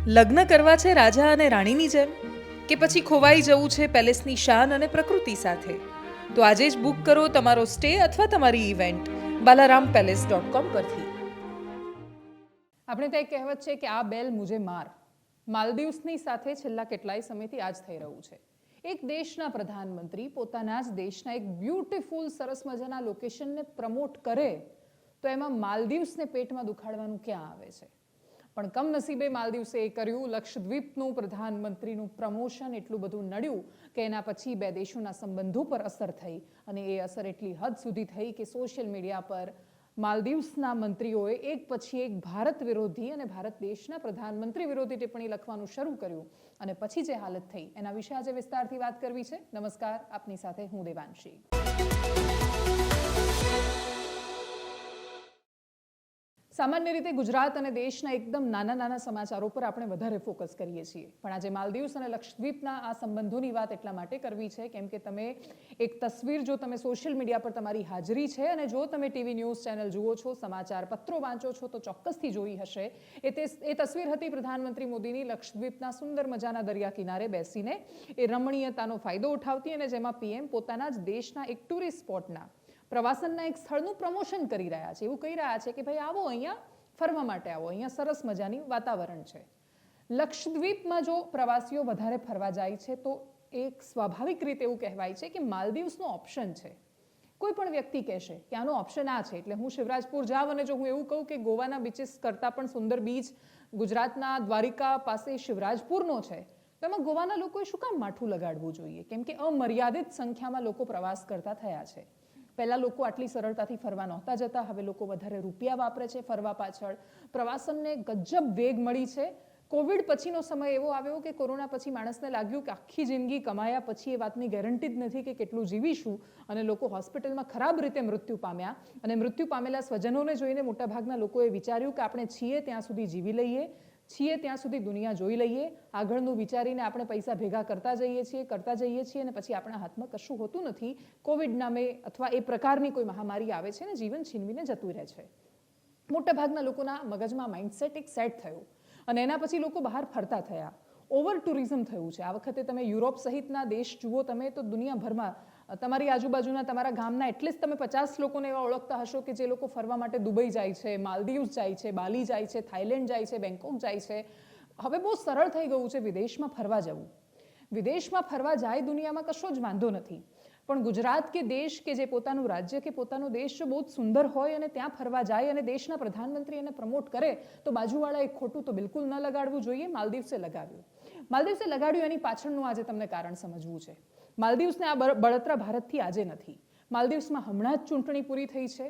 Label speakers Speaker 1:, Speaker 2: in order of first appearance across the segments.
Speaker 1: લગ્ન કરવા છે રાજા અને રાણીની જેમ, કે પછી ખોવાઈ જવું છે પેલેસની શાન અને પ્રકૃતિ સાથે? તો આજે જ બુક કરો તમારો સ્ટે અથવા તમારી ઇવેન્ટ balarampalace.com પરથી.
Speaker 2: આપણે ત્યાં એક કહેવત છે કે આ બેલ મુજે માર. માલદીવ્સની સાથે છેલ્લા કેટલાય સમયથી આ જ થઈ રહ્યું છે. એક દેશના પ્રધાનમંત્રી પોતાના જ દેશના એક બ્યુટીફુલ સરસ મજાના લોકેશનને પ્રમોટ કરે તો એમાં માલદીવ્સને પેટમાં દુખાડવાનું ક્યાં આવે છે? પણ કમનસીબે માલદીવ્સે એ કર્યું. લક્ષદ્વીપનું પ્રધાનમંત્રીનું પ્રમોશન એટલું બધું નડ્યું કે એના પછી બે દેશોના સંબંધો પર અસર થઈ, અને એ અસર એટલી હદ સુધી થઈ કે સોશિયલ મીડિયા પર માલદીવ્સના મંત્રીઓએ એક પછી એક ભારત વિરોધી અને ભારત દેશના પ્રધાનમંત્રી વિરોધી ટિપ્પણી લખવાનું શરૂ કર્યું, અને પછી જે હાલત થઈ એના વિશે આજે વિસ્તારથી વાત કરવી છે. નમસ્કાર, આપની સાથે હું દેવાંશી. સામાન્ય રીતે ગુજરાત અને દેશના એકદમ નાના નાના સમાચારો પર આપણે વધારે ફોકસ કરીએ છીએ, પણ આજે માલદીવ્સ અને લક્ષદ્વીપના આ સંબંધોની વાત એટલા માટે કરવી છે કેમ કે તમે એક તસવીર, જો તમે સોશિયલ મીડિયા પર તમારી હાજરી છે અને જો તમે ટીવી ન્યૂઝ ચેનલ જુઓ છો, સમાચાર પત્રો વાંચો છો તો ચોક્કસથી જોઈ હશે. એ તસવીર હતી પ્રધાનમંત્રી મોદીની લક્ષદ્વીપના સુંદર મજાના દરિયા કિનારે બેસીને એ રમણીયતાનો ફાયદો ઉઠાવતી, અને જેમાં પીએમ પોતાના જ દેશના એક ટુરિસ્ટ સ્પોટના પ્રવાસનના એક સ્થળનું પ્રમોશન કરી રહ્યા છે. એવું કહી રહ્યા છે કે ભાઈ આવો, અહીંયા ફરવા માટે આવો, અહીંયા સરસ મજાની વાતાવરણ છે. લક્ષદ્વીપમાં જો પ્રવાસીઓ વધારે ફરવા જાય છે તો એક સ્વાભાવિક રીતે એવું કહેવાય છે કે માલદીવ્સનો ઓપ્શન છે. કોઈ પણ વ્યક્તિ કહેશે કે આનો ઓપ્શન આ છે, એટલે હું શિવરાજપુર જાઉં અને જો હું એવું કહું કે ગોવાના બીચીસ કરતાં પણ સુંદર બીચ ગુજરાતના દ્વારિકા પાસે શિવરાજપુરનો છે, તો એમાં ગોવાના લોકોએ શું કામ માઠું લગાડવું જોઈએ? કેમ કે અમર્યાદિત સંખ્યામાં લોકો પ્રવાસ કરતા થયા છે. પહેલાં લોકો આટલી સરળતાથી ફરવા નહોતા જતા, હવે લોકો વધારે રૂપિયા વાપરે છે ફરવા પાછળ. પ્રવાસનને ગજબ વેગ મળી છે. કોવિડ પછીનો સમય એવો આવ્યો કે કોરોના પછી માણસને લાગ્યું કે આખી જિંદગી કમાયા પછી એ વાતની ગેરંટી જ નથી કે કેટલું જીવીશું, અને લોકો હોસ્પિટલમાં ખરાબ રીતે મૃત્યુ પામ્યા, અને મૃત્યુ પામેલા સ્વજનોને જોઈને મોટાભાગના લોકોએ વિચાર્યું કે આપણે છીએ ત્યાં સુધી જીવી લઈએ, છીએ ત્યાં સુધી દુનિયા જોઈ લઈએ. આગળનું વિચારીને આપણે પૈસા ભેગા કરતા જઈએ છીએ અને પછી આપણા હાથમાં કશું હોતું નથી. કોવિડ નામે અથવા એ પ્રકારની કોઈ મહામારી આવે છે ને જીવન છીનવીને જતું રહે છે. મોટાભાગના લોકોના મગજમાં માઇન્ડસેટ એક સેટ થયું, અને એના પછી લોકો બહાર ફરતા થયા. ઓવર ટુરિઝમ થયું છે. આ વખતે તમે યુરોપ સહિતના દેશ જુઓ તમે તો દુનિયાભરમાં તમારી આજુબાજુના તમારા ગામના એટલીસ્ટ તમે 50 લોકોને એવા ઓળખતા હશો કે જે લોકો ફરવા માટે દુબઈ જાય છે, માલદીવ્સ જાય છે, બાલી જાય છે, થાઈલેન્ડ જાય છે, બેંકોક જાય છે. હવે બહુ સરળ થઈ ગયું છે વિદેશમાં ફરવા જવું. વિદેશમાં ફરવા જાય દુનિયામાં કશો જ વાંધો નથી, પણ ગુજરાત કે દેશ કે જે પોતાનું રાજ્ય કે પોતાનો દેશ જો બહુ સુંદર હોય અને ત્યાં ફરવા જાય અને દેશના પ્રધાનમંત્રી એને પ્રમોટ કરે તો બાજુવાળાએ ખોટું તો બિલકુલ ન લગાડવું જોઈએ. માલદીવ્સે લગાડ્યું એની પાછળનું આજે તમને કારણ સમજવું છે. માલદીવ્સને આ બળતરા ભારતથી આજે નથી. માલદીવ્સમાં હમણાં જ ચૂંટણી પૂરી થઈ છે.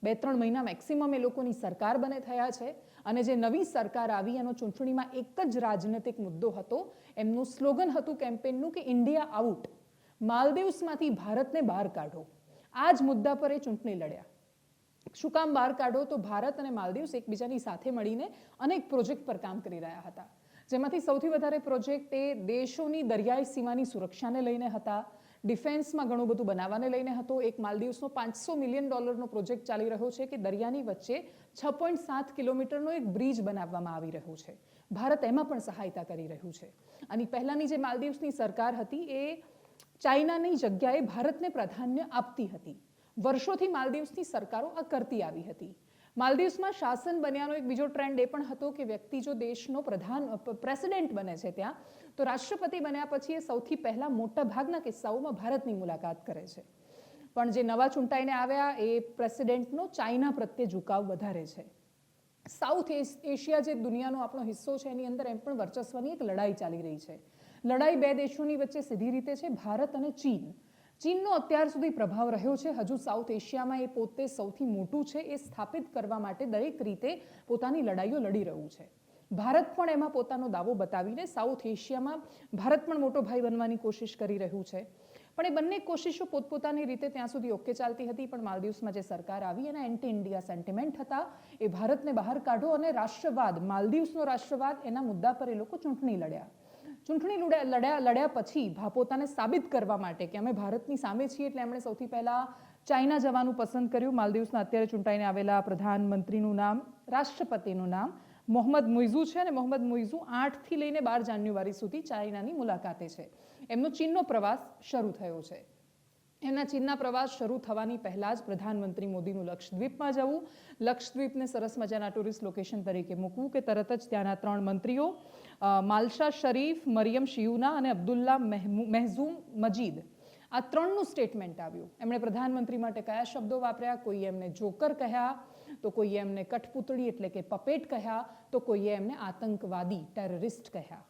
Speaker 2: 2-3 મહિના મેક્સિમમ એ લોકોની સરકાર બને થયા છે, અને જે નવી સરકાર આવી એનો ચૂંટણીમાં એક જ રાજનૈતિક મુદ્દો હતો. એમનું સ્લોગન હતું કેમ્પેનનું કે ઇન્ડિયા આઉટ, માલદીવ્સમાંથી ભારતને બહાર કાઢો. આ જ મુદ્દા પર એ ચૂંટણી લડ્યા. શું કામ બહાર કાઢો? તો ભારત અને માલદીવ્સ એકબીજાની સાથે મળીને અનેક પ્રોજેક્ટ પર કામ કરી રહ્યા હતા, જેમાંથી સૌથી વધારે પ્રોજેક્ટ એ દેશોની દરિયાઈ સીમાની સુરક્ષાને લઈને હતા, ડિફેન્સમાં ઘણું બધું બનાવવાને લઈને હતો. એક માલદીવ્સનો $500 મિલિયન પ્રોજેક્ટ ચાલી રહ્યો છે કે દરિયાની વચ્ચે 6.7 કિલોમીટરનો એક બ્રિજ બનાવવામાં આવી રહ્યો છે. ભારત એમાં પણ સહાયતા કરી રહ્યું છે. અને પહેલાની જે માલદીવ્સની સરકાર હતી એ ચાઇનાની જગ્યાએ ભારતને પ્રાધાન્ય આપતી હતી. વર્ષોથી માલદીવ્સની સરકારો આ કરતી આવી હતી. માલદીવ્સમાં શાસન બન્યાનો એક બીજો ટ્રેન્ડ એ પણ હતો કે વ્યક્તિ જો દેશનો પ્રેસિડેન્ટ બને છે ત્યાં, તો રાષ્ટ્રપતિ બન્યા પછી એ સૌથી પહેલા મોટા ભાગના કિસ્સાઓમાં ભારતની મુલાકાત કરે છે. પણ જે નવા ચૂંટાઈને આવ્યા એ પ્રેસિડેન્ટનો ચાઇના પ્રત્યે ઝુકાવ વધારે છે. સાઉથ એશિયા જે દુનિયાનો આપણો હિસ્સો છે એની અંદર એમ પણ વર્ચસ્વની એક લડાઈ ચાલી રહી છે. લડાઈ બે દેશોની વચ્ચે સીધી રીતે છે, ભારત અને ચીન. ચીનનો અત્યાર સુધી પ્રભાવ રહ્યો છે. હજુ સાઉથ એશિયામાં એ પોતે સૌથી મોટું છે એ સ્થાપિત કરવા માટે દરેક રીતે પોતાની લડાઈઓ લડી રહ્યું છે. ભારત પણ એમાં પોતાનો દાવો બતાવીને સાઉથ એશિયામાં ભારત પણ મોટો ભાઈ બનવાની કોશિશ કરી રહ્યું છે. પણ એ બંને કોશિશો પોતપોતાની રીતે ત્યાં સુધી ઓકે ચાલતી હતી, પણ માલદીવ્સમાં જે સરકાર આવી એના એન્ટી ઇન્ડિયા સેન્ટિમેન્ટ હતા. એ ભારતને બહાર કાઢો અને રાષ્ટ્રવાદ, માલદીવ્સનો રાષ્ટ્રવાદ, એના મુદ્દા પર એ લોકો ચૂંટણી લડ્યા. લડ્યા પછી પોતાને સાબિત કરવા માટે કે અમે ભારતની સામે છીએ, એટલે એમણે સૌથી પહેલા ચાઇના જવાનું પસંદ કર્યું. માલદીવ્સના અત્યારે ચૂંટાઈને આવેલા પ્રધાનમંત્રીનું નામ, રાષ્ટ્રપતિનું નામ મોહમ્મદ મુઇઝુ છે અને મોહમ્મદ મુઇઝુ 8થી લઈને 12 જાન્યુઆરી સુધી ચાઇનાની મુલાકાતે છે. એમનો ચીનનો પ્રવાસ શરૂ થયો છે. એમના ચીનના પ્રવાસ શરૂ થવાની પહેલાં જ પ્રધાનમંત્રી મોદીનું લક્ષદ્વીપમાં જવું, લક્ષદ્વીપને સરસ મજાના ટુરિસ્ટ લોકેશન તરીકે મૂકવું કે તરત જ ત્યાંના 3 મંત્રીઓ માલશા શરીફ, મરિયમ શિયુના અને અબ્દુલ્લા મહેઝૂમ મજીદ, આ 3નું સ્ટેટમેન્ટ આવ્યું. એમણે પ્રધાનમંત્રી માટે કયા શબ્દો વાપર્યા? કોઈએ એમને જોકર કહ્યા, તો કોઈએ એમને કઠપૂતળી એટલે કે પપેટ કહ્યા, તો કોઈએ એમને આતંકવાદી ટેરરિસ્ટ કહ્યા.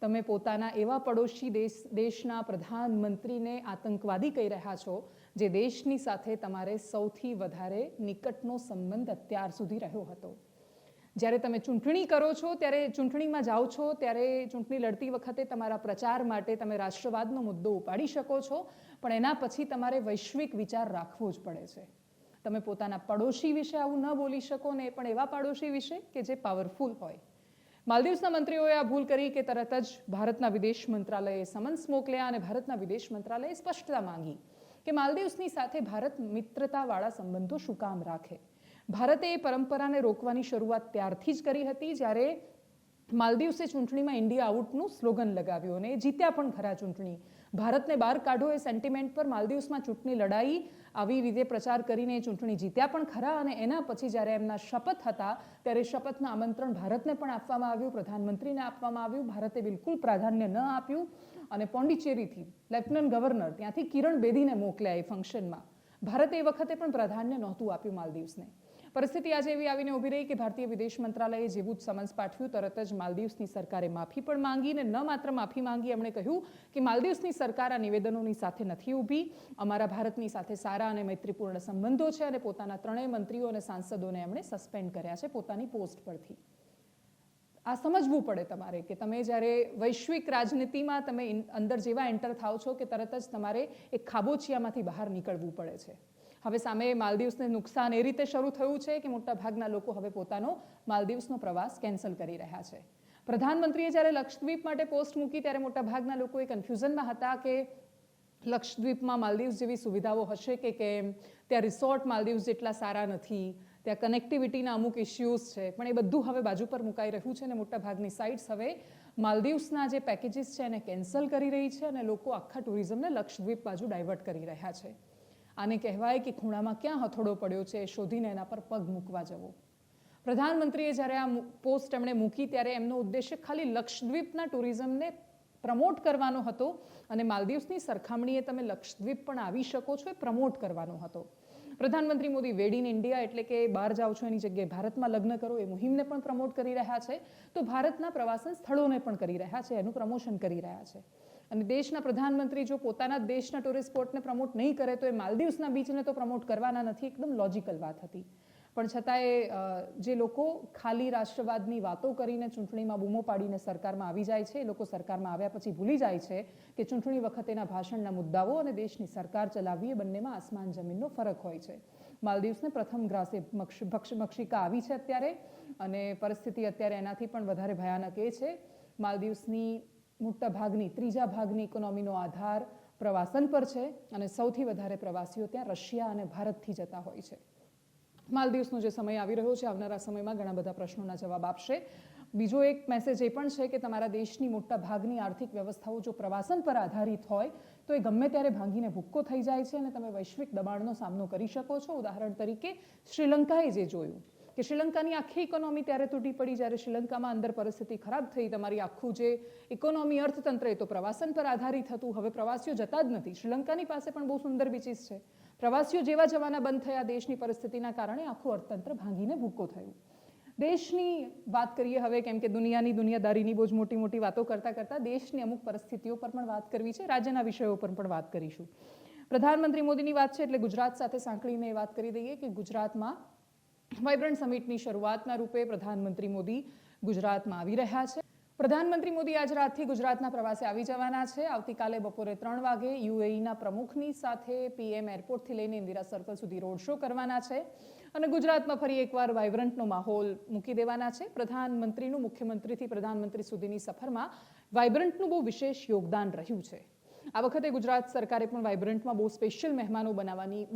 Speaker 2: તમે પોતાના એવા પડોશી દેશના પ્રધાનમંત્રીને આતંકવાદી કહી રહ્યા છો જે દેશની સાથે તમારે સૌથી વધારે નિકટનો સંબંધ અત્યાર સુધી રહ્યો હતો. જ્યારે તમે ચૂંટણી કરો છો, ત્યારે ચૂંટણીમાં જાઓ છો, ત્યારે ચૂંટણી લડતી વખતે તમારા પ્રચાર માટે તમે રાષ્ટ્રવાદનો મુદ્દો ઉપાડી શકો છો, પણ એના પછી તમારે વૈશ્વિક વિચાર રાખવો જ પડે છે. તમે પોતાના પડોશી વિશે આવું ન બોલી શકો, ને પણ એવા પડોશી વિશે કે જે પાવરફુલ હોય. માલદીવ્સના મંત્રીઓએ આ ભૂલ કરી કે તરત જ ભારતના વિદેશ મંત્રાલયે સમન્સ મોકલ્યા અને ભારતના વિદેશ મંત્રાલયે સ્પષ્ટતા માંગી કે માલદીવ્સની સાથે ભારત મિત્રતાવાળા સંબંધો શું કામ રાખે. ભારતે એ પરંપરાને રોકવાની શરૂઆત ત્યારથી જ કરી હતી જ્યારે માલદીવ્સે ચૂંટણીમાં ઇન્ડિયા આઉટનું સ્લોગન લગાવ્યું અને એ જીત્યા પણ ખરા ચૂંટણી. ભારતને બહાર કાઢો એ સેન્ટિમેન્ટ પર માલદીવ્સમાં ચૂંટણી લડાઈ, આવી રીતે પ્રચાર કરીને એ ચૂંટણી જીત્યા પણ ખરા. અને એના પછી જ્યારે એમના શપથ હતા ત્યારે શપથના આમંત્રણ ભારતને પણ આપવામાં આવ્યું, પ્રધાનમંત્રીને આપવામાં આવ્યું. ભારતે બિલકુલ પ્રાધાન્ય ન આપ્યું અને પોંડિચેરીથી લેફ્ટનન્ટ ગવર્નર ત્યાંથી કિરણ બેદીને મોકલ્યા એ ફંક્શનમાં. ભારતે એ વખતે પણ પ્રાધાન્ય નહોતું આપ્યું માલદીવ્સને. પરિસ્થિતિ આજે એવી આવીને ઊભી રહી કે ભારતીય વિદેશ મંત્રાલયે જેવું જ સમન્સ પાઠવ્યું, તરત જ માલદીવ્સની સરકારે માફી પણ માંગી. અને ન માત્ર માફી માંગી, એમણે કહ્યું કે માલદીવ્સની સરકાર આ નિવેદનોની સાથે નથી ઊભી. અમારા ભારતની સાથે સારા અને મૈત્રીપૂર્ણ સંબંધો છે અને પોતાના 3 મંત્રીઓ અને સાંસદોને એમણે સસ્પેન્ડ કર્યા છે પોતાની પોસ્ટ પરથી. આ સમજવું પડે તમારે કે તમે જ્યારે વૈશ્વિક રાજનીતિમાં તમે અંદર જેવા એન્ટર થાવ છો કે તરત જ તમારે એક ખાબોચિયામાંથી બહાર નીકળવું પડે છે. હવે સામે માલદીવ્સને નુકસાન એ રીતે શરૂ થયું છે કે મોટાભાગના લોકો હવે પોતાનો માલદીવ્સનો પ્રવાસ કેન્સલ કરી રહ્યા છે. પ્રધાનમંત્રીએ જ્યારે લક્ષદ્વીપ માટે પોસ્ટ મૂકી ત્યારે મોટાભાગના લોકો એ કન્ફ્યુઝનમાં હતા કે લક્ષદ્વીપમાં માલદીવ્સ જેવી સુવિધાઓ હશે કે કેમ, ત્યાં રિસોર્ટ માલદીવ્સ જેટલા સારા નથી, ત્યાં કનેક્ટિવિટીના અમુક ઇશ્યુઝ છે. પણ એ બધું હવે બાજુ પર મુકાઈ રહ્યું છે અને મોટાભાગની સાઇટ્સ હવે માલદીવ્સના જે પેકેજીસ છે એને કેન્સલ કરી રહી છે અને લોકો આખા ટુરિઝમને લક્ષદ્વીપ બાજુ ડાયવર્ટ કરી રહ્યા છે. આને કહેવાય કે ખૂણામાં ક્યાં હથોડો પડ્યો છે એ શોધીને એના પર પગ મૂકવા જવો. પ્રધાનમંત્રીએ જ્યારે આ પોસ્ટ એમણે મૂકી ત્યારે એમનો ઉદ્દેશ્ય ખાલી લક્ષદ્વીપના ટુરિઝમને પ્રમોટ કરવાનો હતો અને માલદીવ્સની સરખામણીએ તમે લક્ષદ્વીપ પણ આવી શકો છો એ પ્રમોટ કરવાનો હતો. પ્રધાનમંત્રી મોદી વેડ ઇન ઇન્ડિયા એટલે કે બહાર જાઓ છો એની જગ્યાએ ભારતમાં લગ્ન કરો એ મુહિમને પણ પ્રમોટ કરી રહ્યા છે. તો ભારતના પ્રવાસન સ્થળોને પણ કરી રહ્યા છે, એનું પ્રમોશન કરી રહ્યા છે. અને દેશના પ્રધાનમંત્રી જો પોતાના દેશના ટુરિસ્ટ સ્પોટને પ્રમોટ નહીં કરે તો એ માલદીવ્સના બીચને તો પ્રમોટ કરવાના નથી. એકદમ લોજિકલ વાત હતી. પણ છતાંય જે લોકો ખાલી રાષ્ટ્રવાદની વાતો કરીને ચૂંટણીમાં બૂમો પાડીને સરકારમાં આવી જાય છે, એ લોકો સરકારમાં આવ્યા પછી ભૂલી જાય છે કે ચૂંટણી વખતેના ભાષણના મુદ્દાઓ અને દેશની સરકાર ચલાવવી એ બંનેમાં આસમાન જમીનનો ફરક હોય છે. માલદીવ્સને પ્રથમ ગ્રાસે મક્ષિકા આવી છે અત્યારે અને પરિસ્થિતિ અત્યારે એનાથી પણ વધારે ભયાનક એ છે. માલદીવ્સની મોટા ભાગની 3જા ભાગની ઇકોનોમીનો આધાર પ્રવાસન પર છે અને સૌથી વધારે પ્રવાસીઓ ત્યાં રશિયા અને ભારતથી જતા હોય છે. માલદીવ્સનો જે સમય આવી રહ્યો છે આવનારા સમયમાં ઘણા બધા પ્રશ્નોના જવાબ આપશે. બીજો એક મેસેજ એ પણ છે કે તમારા દેશની મોટા ભાગની આર્થિક વ્યવસ્થાઓ જો પ્રવાસન પર આધારિત હોય તો એ ગમે ત્યારે ભાંગીને ભૂક્કો થઈ જાય છે અને તમે વૈશ્વિક દબાણનો સામનો કરી શકો છો. ઉદાહરણ તરીકે શ્રીલંકાએ જે જોયું કે શ્રીલંકાની આખી ઇકોનોમી ત્યારે તૂટી પડી જ્યારે શ્રીલંકામાં અંદર પરિસ્થિતિ ખરાબ થઈ. તમારી આખું જે ઇકોનોમી અર્થતંત્ર એ તો પ્રવાસન પર આધારિત હતું. હવે પ્રવાસીઓ જતા જ નથી. શ્રીલંકાની પાસે પણ બહુ સુંદર બીચીસ છે. પ્રવાસીઓ જેવા જવાના બંધ થયા દેશની પરિસ્થિતિના કારણે આખું અર્થતંત્ર ભાંગીને ભૂક્કો થયું. દેશની વાત કરીએ હવે, કેમ કે દુનિયાદારીની બહુ જ મોટી મોટી વાતો કરતાં દેશની અમુક પરિસ્થિતિઓ પર પણ વાત કરવી છે, રાજ્યના વિષયો પર પણ વાત કરીશું. પ્રધાનમંત્રી મોદીની વાત છે એટલે ગુજરાત સાથે સાંકળીને વાત કરી દઈએ કે ગુજરાતમાં વાઇબ્રન્ટ સમિટની શરૂઆતના રૂપે પ્રધાનમંત્રી મોદી ગુજરાતમાં આવી રહ્યા છે. પ્રધાનમંત્રી મોદી આજ રાતથી ગુજરાતના પ્રવાસે આવી જવાના છે. આવતીકાલે બપોરે 3 વાગે યુએઈના પ્રમુખની સાથે પીએમ એરપોર્ટથી લઈને ઇન્દિરા સર્કલ સુધી રોડ શો કરવાના છે અને ગુજરાતમાં ફરી એકવાર વાઇબ્રન્ટનો માહોલ મૂકી દેવાના છે. પ્રધાનમંત્રીનું મુખ્યમંત્રીથી પ્રધાનમંત્રી સુધીની સફરમાં વાઇબ્રન્ટનું બહુ વિશેષ યોગદાન રહ્યું છે. આ વખતે ગુજરાત સરકારે પણ વાઇબ્રન્ટમાં બહુ સ્પેશિયલ મહેમાનો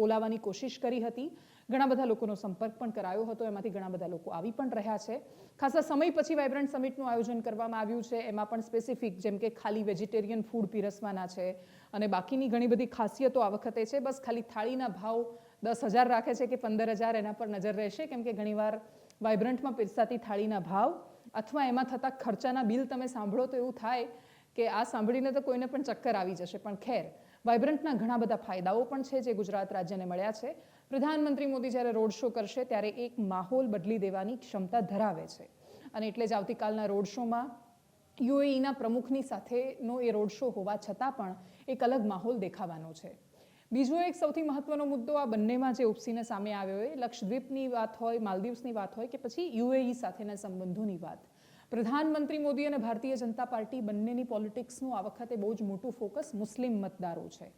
Speaker 2: બોલાવવાની કોશિશ કરી હતી. ઘણા બધા લોકોનો સંપર્ક પણ કરાયો હતો, એમાંથી ઘણા બધા લોકો આવી પણ રહ્યા છે. ખાસા સમય પછી વાઇબ્રન્ટ સમિટનું આયોજન કરવામાં આવ્યું છે. એમાં પણ સ્પેસિફિક જેમ કે ખાલી વેજીટેરિયન ફૂડ પીરસવાના છે અને બાકીની ઘણી બધી ખાસિયતો આ વખતે છે. બસ ખાલી થાળીના ભાવ 10,000 રાખે છે કે 15,000 એના પર નજર રહેશે, કેમ કે ઘણીવાર વાઇબ્રન્ટમાં પીરસાતી થાળીના ભાવ અથવા એમાં થતા ખર્ચાના બિલ તમે સાંભળો તો એવું થાય કે આ સાંભળીને તો કોઈને પણ ચક્કર આવી જશે. પણ ખેર, વાઇબ્રન્ટના ઘણા બધા ફાયદાઓ પણ છે જે ગુજરાત રાજ્યને મળ્યા છે. પ્રધાનમંત્રી મોદી જ્યારે રોડ શો કરશે ત્યારે એક માહોલ બદલી દેવાની ક્ષમતા ધરાવે છે અને એટલે જ આવતીકાલના રોડ શોમાં યુએઈના પ્રમુખની સાથેનો એ રોડ શો હોવા છતાં પણ એક અલગ માહોલ દેખાવાનો છે. બીજો એક સૌથી મહત્વનો મુદ્દો આ બંનેમાં જે ઉપસીને સામે આવ્યો હોય, લક્ષદ્વીપની વાત હોય, માલદીવ્સની વાત હોય કે પછી યુએઈ સાથેના સંબંધોની વાત, પ્રધાનમંત્રી મોદી અને ભારતીય જનતા પાર્ટી બંનેની પોલિટિક્સનું આ વખતે બહુ જ મોટું ફોકસ મુસ્લિમ મતદારો છે,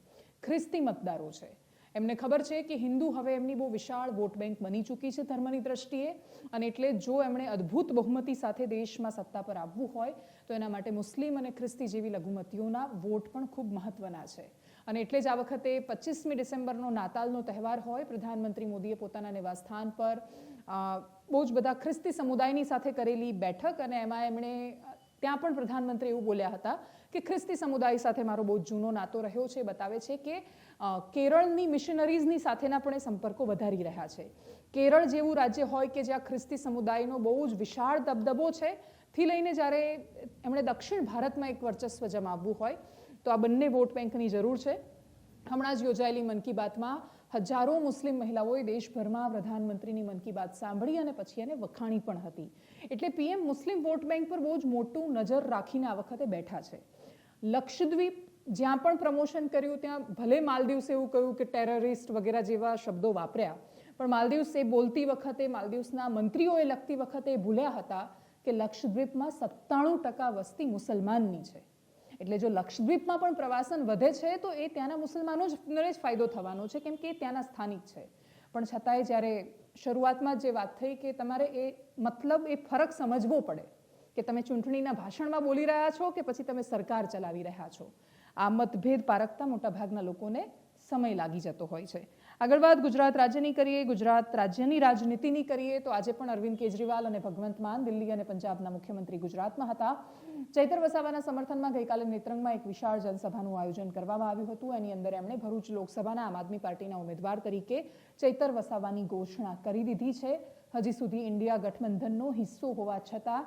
Speaker 2: ખ્રિસ્તી મતદારો છે. એમને ખબર છે કે હિન્દુ હવે એમની બહુ વિશાળ વોટ બેંક બની ચૂકી છે ધર્મની દ્રષ્ટિએ, અને એટલે જો એમણે અદ્ભુત બહુમતી સાથે દેશમાં સત્તા પર આવવું હોય તો એના માટે મુસ્લિમ અને ખ્રિસ્તી જેવી લઘુમતીઓના વોટ પણ ખૂબ મહત્વના છે. અને એટલે જ આ વખતે 25મી ડિસેમ્બરનો નાતાલનો તહેવાર હોય, પ્રધાનમંત્રી મોદીએ પોતાના નિવાસસ્થાન પર બહુ જ બધા ખ્રિસ્તી સમુદાયની સાથે કરેલી બેઠક, અને એમાં એમણે ત્યાં પણ પ્રધાનમંત્રી એવું બોલ્યા હતા કે ખ્રિસ્તી સમુદાય સાથે મારો બહુ જૂનો નાતો રહ્યો છે. બતાવે છે કે કેરળની મિશનરીઝની સાથેના પણ એ સંપર્કો વધારી રહ્યા છે. કેરળ જેવું રાજ્ય હોય કે જ્યાં ખ્રિસ્તી સમુદાયનો બહુ જ વિશાળ દબદબો છે, થી લઈને જ્યારે એમણે દક્ષિણ ભારતમાં એક વર્ચસ્વ જમાવવું હોય તો આ બંને વોટ બેંકની જરૂર છે. હમણાં જ યોજાયેલી મન કી બાતમાં હજારો મુસ્લિમ મહિલાઓએ દેશભરમાં પ્રધાનમંત્રીની મન કી બાત સાંભળી અને પછી એને વખાણી પણ હતી. એટલે પીએમ મુસ્લિમ વોટ બેંક પર બહુ જ મોટું નજર રાખીને આ વખતે બેઠા છે. લક્ષદ્વીપ જ્યાં પણ પ્રમોશન કર્યું ત્યાં ભલે માલદીવ્સે એવું કહ્યું કે ટેરરિસ્ટ વગેરે જેવા શબ્દો વાપર્યા, પણ માલદીવ્સે બોલતી વખતે, માલદીવ્સના મંત્રીઓએ લખતી વખતે ભૂલ્યા હતા કે લક્ષદ્વીપમાં 97% વસ્તી મુસલમાનની છે. એટલે જો લક્ષદ્વીપમાં પણ પ્રવાસન વધે છે તો એ ત્યાંના મુસલમાનોને જ ફાયદો થવાનો છે, કેમ કે એ ત્યાંના સ્થાનિક છે. પણ છતાંય જ્યારે શરૂઆતમાં જે વાત થઈ કે તમારે એ મતલબ એ ફરક સમજવો પડે કે તમે ચૂંટણીના ભાષણમાં બોલી રહ્યા છો કે પછી તમે સરકાર ચલાવી રહ્યા છો. આ મતભેદ પારખતા મોટાભાગના લોકોને સમય લાગી જતો હોય છે. આગળ વાત ગુજરાત રાજ્યની કરીએ, ગુજરાત રાજ્યની રાજનીતિની કરીએ તો આજે પણ અરવિંદ કેજરીવાલ અને ભગવંત માન દિલ્હી અને પંજાબના મુખ્યમંત્રી ગુજરાતમાં હતા. ચૈતર વસાવાના સમર્થનમાં ગઈકાલે નેત્રંગમાં એક વિશાળ જનસભાનું આયોજન કરવામાં આવ્યું હતું. એની અંદર એમણે ભરૂચ લોકસભાના આમ આદમી પાર્ટીના ઉમેદવાર તરીકે ચૈતર વસાવાની ઘોષણા કરી દીધી છે. હજી સુધી ઇન્ડિયા ગઠબંધનનો હિસ્સો હોવા છતાં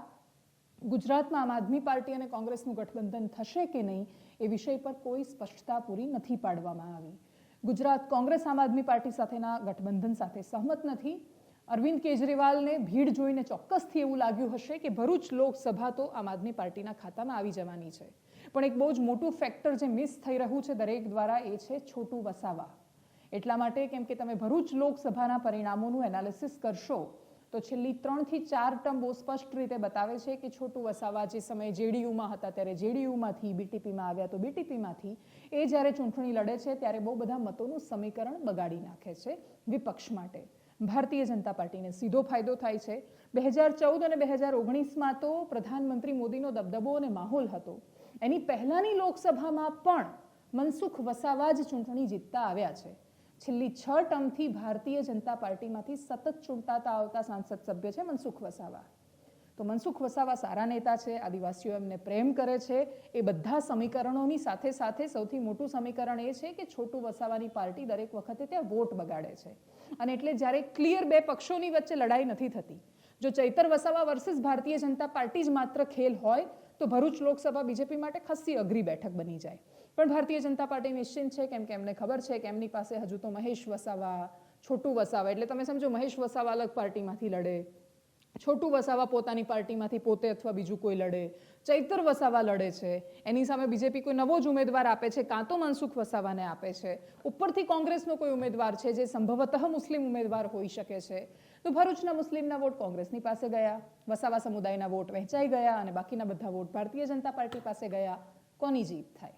Speaker 2: ગુજરાતમાં આમ આદમી પાર્ટી અને કોંગ્રેસનું ગઠબંધન થશે કે નહીં એ વિષય પર કોઈ સ્પષ્ટતા પૂરી નથી પાડવામાં આવી. ગુજરાત કોંગ્રેસ આમ આદમી પાર્ટી સાથેના ગઠબંધન સાથે સહમત નથી. અરવિંદ કેજરીવાલને ભીડ જોઈને ચોક્કસથી એવું લાગ્યું હશે કે ભરૂચ લોકસભા તો આમ આદમી પાર્ટીના ખાતામાં આવી જવાની છે. પણ એક બહુ જ મોટું ફેક્ટર જે મિસ થઈ રહ્યું છે દરેક દ્વારા એ છે છોટું વસાવા. એટલા માટે કેમ કે તમે ભરૂચ લોકસભાના પરિણામોનું એનાલિસિસ કરશો તો છેલ્લી 3 થી 4 ટર્મ બહુ સ્પષ્ટ રીતે બતાવે છે કે છોટું વસાવા જે સમયે જેડીયુમાં હતા ત્યારે જેડીયુમાંથી, બીટીપીમાં આવ્યા તો બીટીપીમાંથી, એ જ્યારે ચૂંટણી લડે છે ત્યારે બહુ બધા મતોનું સમીકરણ બગાડી નાખે છે વિપક્ષ માટે. ભારતીય જનતા પાર્ટીને સીધો ફાયદો થાય છે. 2014 અને 2019માં તો પ્રધાનમંત્રી મોદીનો દબદબો અને માહોલ હતો. એની પહેલાની લોકસભામાં પણ મનસુખ વસાવા જ ચૂંટણી જીતતા આવ્યા છે. છેલ્લી 6 ટર્મથી ભારતીય જનતા પાર્ટીમાંથી સતત ચૂંટાતા આવતા સાંસદ સભ્ય છે મનસુખ વસાવા. તો મનસુખ વસાવા સારા નેતા છે, આદિવાસીઓ એમને પ્રેમ કરે છે. એ બધા સમીકરણોની સાથે સાથે સૌથી મોટું સમીકરણ એ છે કે છોટું વસાવાની પાર્ટી દરેક વખતે ત્યાં વોટ બગાડે છે. અને એટલે જ્યારે ક્લિયર બે પક્ષોની વચ્ચે લડાઈ નથી થતી. જો ચૈતર વસાવા વર્સિસ ભારતીય જનતા પાર્ટી જ માત્ર ખેલ હોય તો ભરૂચ લોકસભા બીજેપી માટે ખાસી અઘરી બેઠક બની જાય. પણ ભારતીય જનતા પાર્ટી નિશ્ચિંત છે, કેમ કે એમને ખબર છે કે એમની પાસે હજુ તો મહેશ વસાવા, છોટું વસાવા, એટલે તમે સમજો મહેશ વસાવા અલગ પાર્ટીમાંથી લડે, છોટું વસાવા પોતાની પાર્ટીમાંથી પોતે અથવા બીજું કોઈ લડે, ચૈતર વસાવા લડે છે, એની સામે બીજેપી કોઈ નવો જ ઉમેદવાર આપે છે, કાં તો મનસુખ વસાવાને આપે છે, ઉપરથી કોંગ્રેસનો કોઈ ઉમેદવાર છે જે સંભવતઃ મુસ્લિમ ઉમેદવાર હોઈ શકે છે. તો ભરૂચના મુસ્લિમના વોટ કોંગ્રેસની પાસે ગયા, વસાવા સમુદાયના વોટ વહેંચાઈ ગયા અને બાકીના બધા વોટ ભારતીય જનતા પાર્ટી પાસે ગયા. કોની જીત થાય?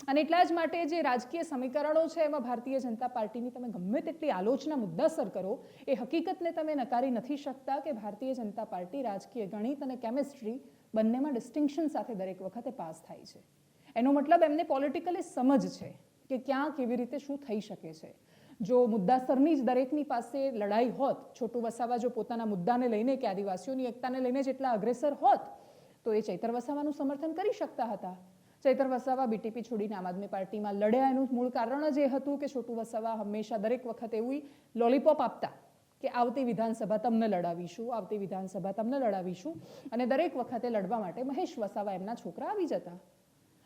Speaker 2: અને એટલા જ માટે જે રાજકીય સમીકરણો છે એમાં ભારતીય જનતા પાર્ટીની તમે ગમે તેટલી આલોચના મુદ્દાસર કરો, એ હકીકતને તમે નકારી નથી શકતા કે ભારતીય જનતા પાર્ટી રાજકીય ગણિત અને કેમિસ્ટ્રી બંનેમાં ડિસ્ટિંક્શન સાથે દરેક વખતે પાસ થાય છે. એનો મતલબ એમને પોલિટિકલી સમજ છે કે ક્યાં કેવી રીતે શું થઈ શકે છે. જો મુદ્દાસરની જ દરેકની પાસે લડાઈ હોત, છોટુ વસાવા જો પોતાના મુદ્દાને લઈને કે આદિવાસીઓની એકતાને લઈને જેટલા અગ્રેસર હોત તો એ ચૈતર વસાવાનું સમર્થન કરી શકતા હતા. ચૈતર વસાવા બીટીપી છોડીને આમ આદમી પાર્ટીમાં લડ્યા એનું મૂળ કારણ જ એ હતું કે છોટુ વસાવા હંમેશા દરેક વખત એવું લોલીપોપ આપતા કે આવતી વિધાનસભા તમને લડાવીશું, આવતી વિધાનસભા તમને લડાવીશું, અને દરેક વખતે લડવા માટે મહેશ વસાવા એમના છોકરા આવી જતા.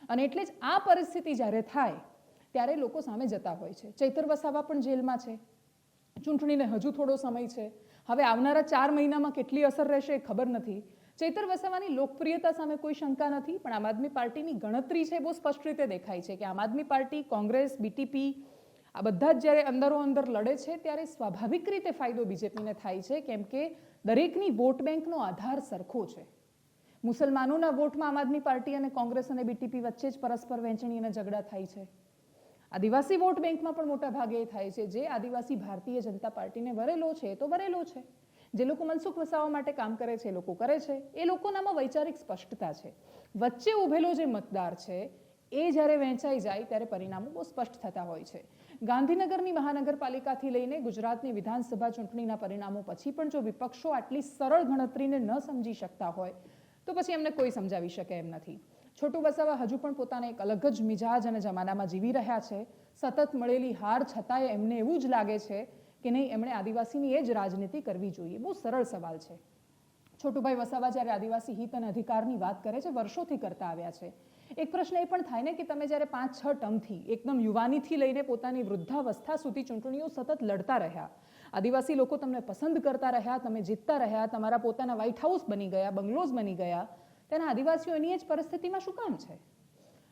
Speaker 2: અને એટલે જ આ પરિસ્થિતિ જ્યારે થાય ત્યારે લોકો સામે જતા હોય છે. ચૈતર વસાવા પણ જેલમાં છે, ચૂંટણીને હજુ થોડો સમય છે, હવે આવનારા 4 મહિનામાં કેટલી અસર રહેશે એ ખબર નથી. ચૈતર વસાવાની લોકપ્રિયતા સામે કોઈ શંકા નથી, પણ આમ આદમી પાર્ટીની ગણતરી છે બહુ સ્પષ્ટ રીતે દેખાય છે કે આમ આદમી પાર્ટી, કોંગ્રેસ, બીટીપી આ બધા જ જ્યારે અંદરો અંદર લડે છે ત્યારે સ્વાભાવિક રીતે ફાયદો બીજેપીને થાય છે, કેમ કે દરેકની વોટ બેંકનો આધાર સરખો છે. મુસલમાનોના વોટમાં આમ આદમી પાર્ટી અને કોંગ્રેસ અને બીટીપી વચ્ચે જ પરસ્પર વહેંચણી અને ઝઘડા થાય છે. આદિવાસી વોટ બેંકમાં પણ મોટા ભાગે એ થાય છે. જે આદિવાસી ભારતીય જનતા પાર્ટીને વરેલો છે એ તો વરેલો છે, જે લોકો મનસુખ વસાવા માટે કામ કરે છે એ લોકો કરે છે, એ લોકોનામાં વૈચારિક સ્પષ્ટતા છે. વચ્ચે ઉભેલો જે મતદાર છે એ જ્યારે વહેંચાઈ જાય ત્યારે પરિણામો બહુ સ્પષ્ટ થતા હોય છે. ગાંધીનગરની મહાનગરપાલિકાથી લઈને ગુજરાતની વિધાનસભા ચૂંટણીના પરિણામો પછી પણ જો વિપક્ષો આટલી સરળ ગણતરીને ન સમજી શકતા હોય તો પછી એમને કોઈ સમજાવી શકે એમ નથી. છોટુ વસાવા હજુ પણ પોતાને એક અલગ જ મિજાજ અને જમાનામાં જીવી રહ્યા છે. સતત મળેલી હાર છતાંય એમને એવું જ લાગે છે કે નહીં, એમણે આદિવાસીની એ જ રાજનીતિ કરવી જોઈએ. બહુ સરળ સવાલ છે. છોટુભાઈ વસાવા જ્યારે આદિવાસી હિત અને અધિકારની વાત કરે છે, વર્ષોથી કરતા આવ્યા છે. એક પ્રશ્ન એ પણ થાય ને કે તમે જ્યારે 5-6 ટર્મથી એકદમ યુવાનીથી લઈને પોતાની વૃદ્ધાવસ્થા સુધી ચૂંટણીઓ સતત લડતા રહ્યા, આદિવાસી લોકો તમને પસંદ કરતા રહ્યા, તમે જીતતા રહ્યા, તમારા પોતાના વ્હાઇટ હાઉસ બની ગયા, બંગલોઝ બની ગયા, તેના આદિવાસીઓ એની જ પરિસ્થિતિમાં શું કામ છે?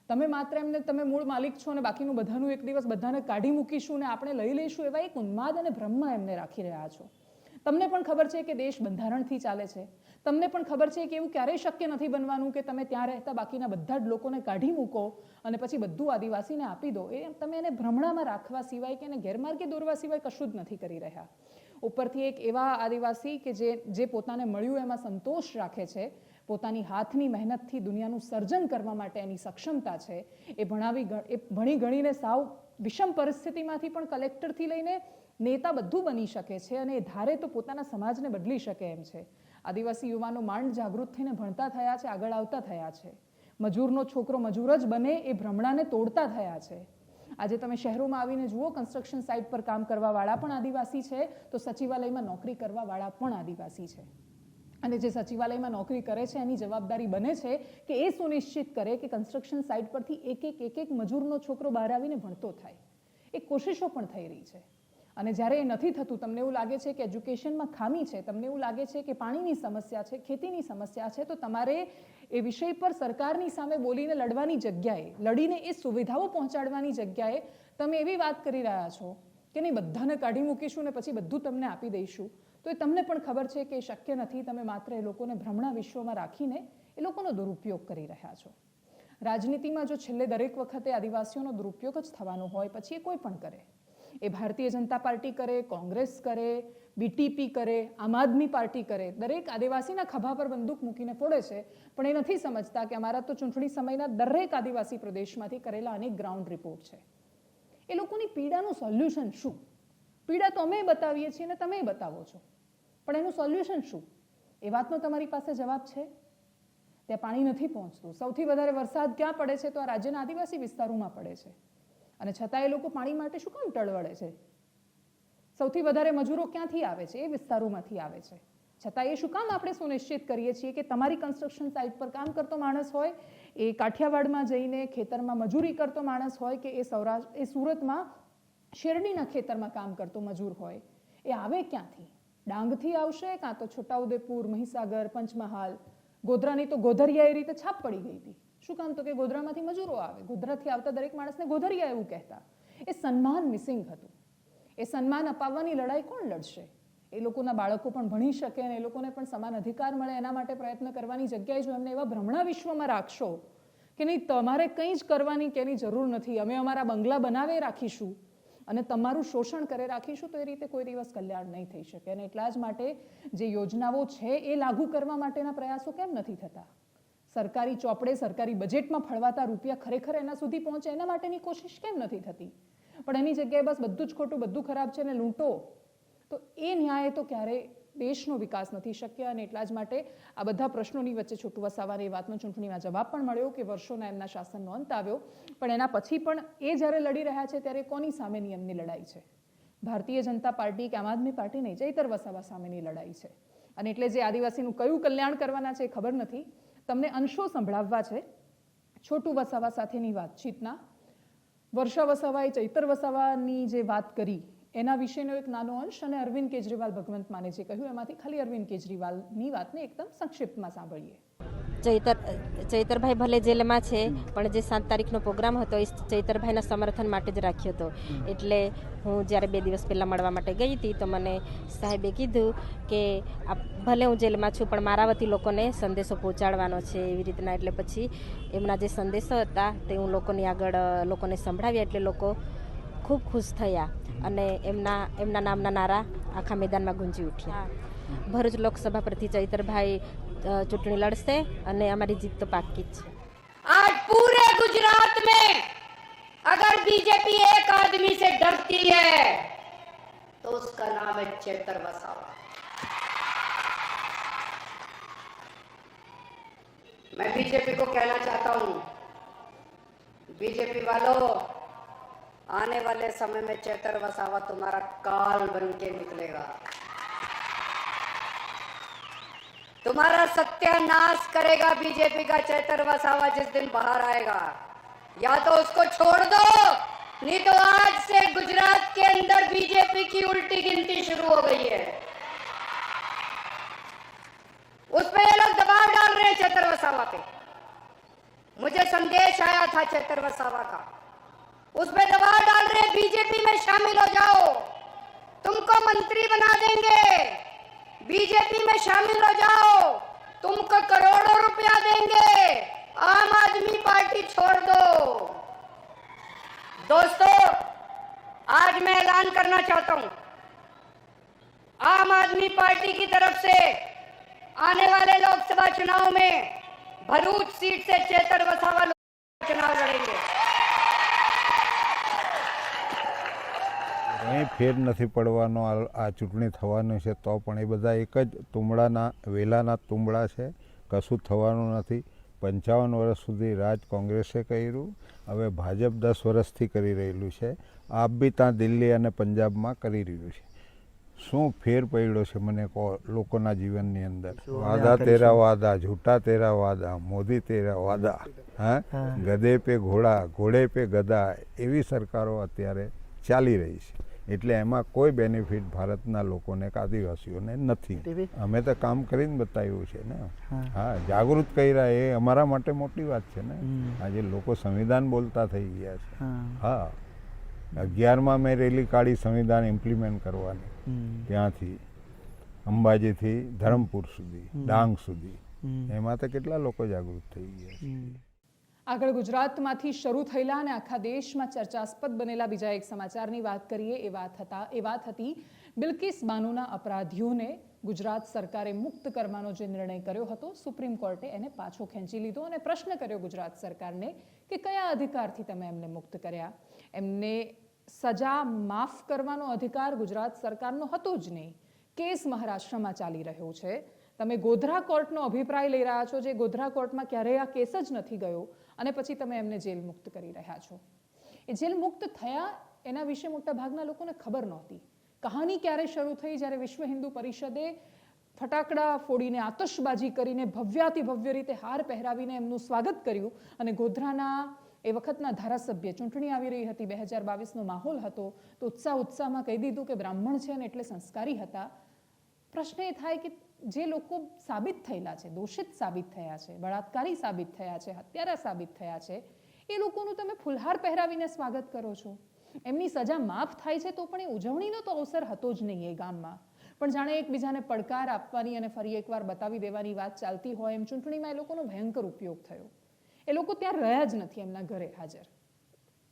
Speaker 2: તમે માત્ર એમને તમે મૂળ માલિક છો અને બાકીનું બધાનું એક દિવસ બધાને કાઢી મૂકીશું ને આપણે લઈ લઈશું એવા એક ઉન્માદ અને ભ્રમમાં એમને રાખી રહ્યા છો. તમને પણ ખબર છે કે દેશ બંધારણથી ચાલે છે, તમને પણ ખબર છે કે એવું ક્યારેય શક્ય નથી બનવાનું કે તમે ત્યાં રહેતા બાકીના બધા જ લોકોને કાઢી મૂકો અને પછી બધું આદિવાસીને આપી દો. એ તમે એને ભ્રમણામાં રાખવા સિવાય કે એને ગેરમાર્ગે દોરવા સિવાય કશું જ નથી કરી રહ્યા. ઉપરથી એક એવા આદિવાસી કે જે પોતાને મળ્યું એમાં સંતોષ રાખે છે, પોતાની હાથની મહેનતથી દુનિયાનું સર્જન કરવા માટે એની સક્ષમતા છે, એ ભણી ગણીને સાવ વિષમ પરિસ્થિતિમાંથી પણ કલેક્ટરથી લઈને નેતા બધું બની શકે છે અને એ ધારે તો પોતાના સમાજને બદલી શકે એમ છે. આદિવાસી યુવાનો માંડ જાગૃત થઈને ભણતા થયા છે, આગળ આવતા થયા છે. મજૂરનો છોકરો મજૂર જ બને એ ભ્રમણાને તોડતા થયા છે. આજે તમે શહેરોમાં આવીને જુઓ, કન્સ્ટ્રક્શન સાઇટ પર કામ કરવાવાળા પણ આદિવાસી છે, તો સચિવાલયમાં નોકરી કરવાવાળા પણ આદિવાસી છે. અને જે સચિવાલયમાં નોકરી કરે છે એની જવાબદારી બને છે કે એ સુનિશ્ચિત કરે કે કન્સ્ટ્રક્શન સાઇટ પરથી એક મજૂરનો છોકરો બહાર આવીને ભણતો થાય. એ કોશિશો પણ થઈ રહી છે. અને જ્યારે એ નથી થતું, તમને એવું લાગે છે કે એજ્યુકેશનમાં ખામી છે, તમને એવું લાગે છે કે પાણીની સમસ્યા છે, ખેતીની સમસ્યા છે, તો તમારે એ વિષય પર સરકારની સામે બોલીને લડવાની જગ્યાએ, લડીને એ સુવિધાઓ પહોંચાડવાની જગ્યાએ તમે એવી વાત કરી રહ્યા છો કે નહીં બધાને કાઢી મૂકીશું ને પછી બધું તમને આપી દઈશું, તો એ તમને પણ ખબર છે કે એ શક્ય નથી. તમે માત્ર એ લોકોને ભ્રમણા વિશ્વમાં રાખીને એ લોકોનો દુરુપયોગ કરી રહ્યા છો. રાજનીતિમાં જો છેલ્લે દરેક વખતે આદિવાસીઓનો દુરુપયોગ જ થવાનો હોય પછી એ કોઈ પણ કરે, એ ભારતીય જનતા પાર્ટી કરે, કોંગ્રેસ કરે, બીટીપી કરે, આમ આદમી પાર્ટી કરે, દરેક આદિવાસીના ખભા પર બંદૂક મૂકીને ફોડે છે, પણ એ નથી સમજતા કે અમારા તો ચૂંટણી સમયના દરેક આદિવાસી પ્રદેશમાંથી કરેલા અનેક ગ્રાઉન્ડ રિપોર્ટ છે. એ લોકોની પીડાનું સોલ્યુશન શું? પીડા તો અમે બતાવીએ છીએ ને તમે બતાવો છો, પણ એનું સોલ્યુશન શું? એ વાતનો તમારી પાસે જવાબ છે? ત્યાં પાણી નથી પહોંચતું. સૌથી વધારે વરસાદ ક્યાં પડે છે? તો આ રાજ્યના આદિવાસી વિસ્તારોમાં પડે છે. અને છતાં એ લોકો પાણી માટે શું કામ ટળવળે છે? સૌથી વધારે મજૂરો ક્યાંથી આવે છે? એ વિસ્તારોમાંથી આવે છે. છતાં એ શું કામ આપણે સુનિશ્ચિત કરીએ છીએ કે તમારી કન્સ્ટ્રક્શન સાઇટ પર કામ કરતો માણસ હોય, એ કાઠિયાવાડમાં જઈને ખેતરમાં મજૂરી કરતો માણસ હોય, કે એ સુરતમાં શેરડીના ખેતરમાં કામ કરતો મજૂર હોય, એ આવે ક્યાંથી? ડાંગથી આવશે, કાં તો છોટાઉદેપુર, મહીસાગર, પંચમહાલ, ગોધરાની તો ગોધરિયા એ રીતે છાપ પડી ગઈ હતી. શું કામ? તો કે ગોધરામાંથી મજૂરો આવે. ગોધરાથી આવતા દરેક માણસને ગોધરિયા એવું કહેતા. એ સન્માન મિસિંગ હતું. એ સન્માન અપાવવાની લડાઈ કોણ લડશે? એ લોકોના બાળકો પણ ભણી શકે અને એ લોકોને પણ સમાન અધિકાર મળે એના માટે પ્રયત્ન કરવાની જગ્યાએ જો એમને એવા ભ્રમણા વિશ્વમાં રાખશો કે નહીં તમારે કંઈ જ કરવાની કે એની જરૂર નથી, અમે અમારા બંગલા બનાવે રાખીશું અને તમારું શોષણ કરે રાખીશું, તો એ રીતે કોઈ દિવસ કલ્યાણ નહીં થઈ શકે. અને એટલા જ માટે જે યોજનાઓ છે એ લાગુ કરવા માટેના પ્રયાસો કેમ નથી થતા? સરકારી ચોપડે સરકારી બજેટમાં ફળવાતા રૂપિયા ખરેખર એના સુધી પહોંચે એના માટેની કોશિશ કેમ નથી થતી? પણ એની જગ્યાએ બસ બધું જ ખોટું, બધું ખરાબ છે ને લૂંટો, તો એ ન્યાય તો ક્યારેય દેશનો વિકાસ નથી શક્ય. અને એટલા જ માટે આ બધા પ્રશ્નોની વચ્ચે છોટુ વસાવાને એ વાતનો ચૂંટણીમાં જવાબ પણ મળ્યો કે વર્ષોના એમના શાસનનો અંત આવ્યો, પણ એના પછી પણ એ જ્યારે લડી રહ્યા છે ત્યારે કોની સામેની એમની લડાઈ છે? ભારતીય જનતા પાર્ટી કે આમ આદમી પાર્ટી નહીં, ચૈતર વસાવા સામેની લડાઈ છે. અને એટલે જે આદિવાસીનું કયું કલ્યાણ કરવાના છે એ ખબર નથી. તમને અંશો સંભળાવવા છે છોટુ વસાવા સાથેની વાતચીતના. વર્ષા વસાવાએ ચૈતર વસાવાની જે વાત કરી એના વિશેનો એક નાનો અંશ, અને અરવિંદ કેજરીવાલ ભગવંત માને જે કહ્યું એમાંથી ખાલી અરવિંદ કેજરીવાલની વાતને એકદમ સંક્ષિપ્તમાં સાંભળીએ.
Speaker 3: ચૈતરભાઈ ભલે જેલમાં છે, પણ જે 7 તારીખનો પ્રોગ્રામ હતો એ ચૈતરભાઈના સમર્થન માટે જ રાખ્યો હતો. એટલે હું જ્યારે 2 દિવસ પહેલાં મળવા માટે ગઈ હતી તો મને સાહેબે કીધું કે ભલે હું જેલમાં છું પણ મારા વતી લોકોને સંદેશો પહોંચાડવાનો છે એવી રીતના. એટલે પછી એમના જે સંદેશો હતા તે હું લોકોની આગળ લોકોને સંભળાવ્યા, એટલે લોકો ખૂબ ખુશ થયા અને એમના નામના નારા આખા મેદાનમાં ગુંજી ઉઠ્યા. ભરૂચ લોકસભા પરથી ચૈતરભાઈ ચૂંટણી લડશે અને અમારી જીત તો પાક્કી જ છે.
Speaker 4: आज पूरे गुजरात में अगर बीजेपी एक आदमी से डरती है तो उसका नाम है चैतर वसावा. मैं बीजेपी को कहना चाहता हूं, बीजेपी वालों, आने वाले समय में चैतर वसावा तुम्हारा काल बन के निकलेगा. तुम्हारा सत्यानाश करेगा बीजेपी का चैतर वसावा जिस दिन बाहर आएगा. या तो उसको छोड़ दो, नहीं तो आज से गुजरात के अंदर बीजेपी की उल्टी गिनती शुरू हो गई है. उस पे ये लोग दबाव डाल रहे हैं चैतर वसावा पे. मुझे संदेश आया था चैतर वसावा का, उस पे दबाव डाल रहे हैं बीजेपी में शामिल हो जाओ, तुमको मंत्री बना देंगे, बीजेपी में शामिल हो जाओ, तुमको करोड़ों रुपया देंगे, आम आदमी पार्टी छोड़ दो. दोस्तों, आज मैं ऐलान करना चाहता हूं, आम आदमी पार्टी की तरफ से आने वाले लोकसभा चुनाव में भरूच सीट से चैतर वसावा चुनाव लड़ेंगे.
Speaker 5: કંઈ ફેર નથી પડવાનો. આ ચૂંટણી થવાનું છે તો પણ એ બધા એક જ તુંબડાના વેલાના તુંબડા છે, કશું થવાનું નથી. 55 વર્ષ સુધી રાજ કોંગ્રેસે કર્યું, હવે ભાજપ 10 વર્ષથી કરી રહેલું છે. આપ બી ત્યાં દિલ્હી અને પંજાબમાં કરી રહ્યું છે. શું ફેર પડ્યો છે મને કહો લોકોના જીવનની અંદર? વાદા તેરા વાદા, झूठा તેરા વાદા, મોદી તેરા વાદા, હા, ગધે પે ઘોડા, ઘોડે પે ગધા, એવી સરકારો અત્યારે ચાલી રહી છે. એટલે એમાં કોઈ બેનિફિટ ભારતના લોકોને કે આદિવાસીઓને નથી. અમે તો કામ કરીને બતાવ્યું છે ને. હા, જાગૃત કર્યા, એ અમારા માટે મોટી વાત છે ને. આજે લોકો સંવિધાન બોલતા થઈ ગયા છે. હા, 11માં મેં રેલી કાઢી સંવિધાન ઇમ્પ્લિમેન્ટ કરવાની, ત્યાંથી અંબાજીથી ધરમપુર સુધી, ડાંગ સુધી. એમાં તો કેટલા લોકો જાગૃત થઈ ગયા છે.
Speaker 2: આગળ ગુજરાતમાંથી શરૂ થયેલા અને આખા દેશમાં ચર્ચાસ્પદ બનેલા બીજા એક સમાચારની વાત કરીએ. એ વાત હતી બિલ્કિસ બાનુના અપરાધીઓને ગુજરાત સરકારે મુક્ત કરવાનો જે નિર્ણય કર્યો હતો, સુપ્રીમ કોર્ટે એને પાછો ખેંચી લીધો અને પ્રશ્ન કર્યો ગુજરાત સરકારને કે કયા અધિકારથી તમે એમને મુક્ત કર્યા. એમને સજા માફ કરવાનો અધિકાર ગુજરાત સરકારનો હતો જ નહીં. કેસ મહારાષ્ટ્રમાં ચાલી રહ્યો છે. તમે ગોધરા કોર્ટનો અભિપ્રાય લઈ રહ્યા છો, જે ગોધરા કોર્ટમાં ક્યારેય આ કેસ જ નથી ગયો, અને પછી તમે એમને જેલ મુક્ત કરી રહ્યા છો. એ જેલ મુક્ત થયા એના વિશે મોટા ભાગના લોકોને ખબર નહોતી. કહાની ક્યારે શરૂ થઈ? જ્યારે વિશ્વ હિન્દુ પરિષદે ફટાકડા ફોડીને, આતશબાજી કરીને, ભવ્યાતિ ભવ્ય રીતે હાર પહેરાવીને એમનું સ્વાગત કર્યું, અને ગોધરાના એ વખતના ધારાસભ્ય, ચૂંટણી આવી રહી હતી, 2022નો માહોલ હતો, તો ઉત્સાહમાં કહી દીધું કે બ્રાહ્મણ છે ને એટલે સંસ્કારી હતા. પ્રશ્ન એ થાય કે જે લોકો સાબિત થયેલા છે, દોષિત સાબિત થયા છે, બળાત્કારી સાબિત થયા છે, હત્યારા સાબિત થયા છે, એ લોકોનું તમે ફુલહાર પહેરાવીને સ્વાગત કરો છો. એમની સજા માફ થાય છે તો પણ એ ઉજવણીનો તો અવસર હતો જ નહીં એ ગામમાં. પણ જાણે એકબીજાને પડકાર આપવાની અને ફરી એકવાર બતાવી દેવાની વાત ચાલતી હોય એમ ચૂંટણીમાં એ લોકોનો ભયંકર ઉપયોગ થયો. એ લોકો ત્યાં રહ્યા જ નથી, એમના ઘરે હાજર.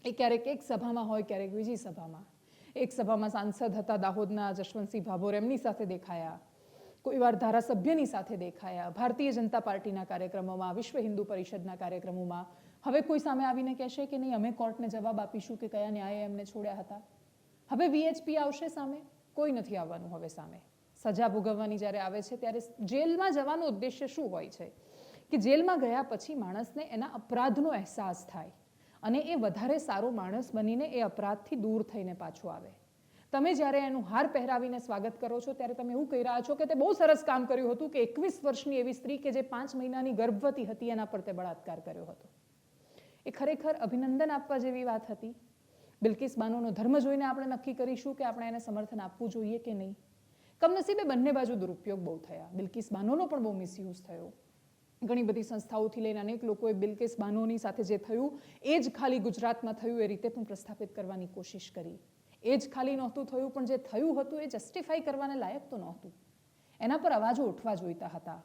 Speaker 2: એ ક્યારેક એક સભામાં હોય, ક્યારેક બીજી સભામાં. એક સભામાં સાંસદ હતા દાહોદના જશવંતસિંહ ભાભોર, એમની સાથે દેખાયા. કોઈવાર ધારાસભ્યની સાથે દેખાયા, ભારતીય જનતા પાર્ટીના કાર્યક્રમોમાં, વિશ્વ હિન્દુ પરિષદના કાર્યક્રમોમાં. હવે કોઈ સામે આવીને કહેશે કે નહીં અમે કોર્ટને જવાબ આપીશું કે કયા ન્યાયે એમને છોડ્યા હતા. હવે વીએચપી આવશે સામે? કોઈ નથી આવવાનું હવે સામે. સજા ભોગવવાની જ્યારે આવે છે ત્યારે જેલમાં જવાનો ઉદ્દેશ્ય શું હોય છે કે જેલમાં ગયા પછી માણસને એના અપરાધનો અહેસાસ થાય અને એ વધારે સારો માણસ બનીને એ અપરાધથી દૂર થઈને પાછો આવે. તમે જ્યારે એનું હાર પહેરાવીને સ્વાગત કરો છો ત્યારે તમે એવું કહી રહ્યા છો કે તે બહુ સરસ કામ કર્યું હતું કે 21 વર્ષની એવી સ્ત્રી કે જે 5 મહિનાની ગર્ભવતી હતી એના પર તે બળાત્કાર કર્યો હતો. એ ખરેખર અભિનંદન આપવા જેવી વાત હતી. બિલ્કિસ બાનોનો ધર્મ જોઈને આપણે નક્કી કરીશું કે આપણે એને સમર્થન આપવું જોઈએ કે નહીં. કમનસીબે બંને બાજુ દુરુપયોગ બહુ થયા. બિલ્કિસ બાનોનો પણ બહુ મિસયુઝ થયો. ઘણી બધી સંસ્થાઓથી લઈને અનેક લોકોએ બિલ્કિસ બાનોની સાથે જે થયું એ જ ખાલી ગુજરાતમાં થયું એ રીતે પણ પ્રસ્થાપિત કરવાની કોશિશ કરી. એ જ ખાલી નહોતું થયું, પણ જે થયું હતું એ જસ્ટિફાઈ કરવાને લાયક તો નહોતું. એના પર અવાજો ઉઠવા જોઈતા હતા.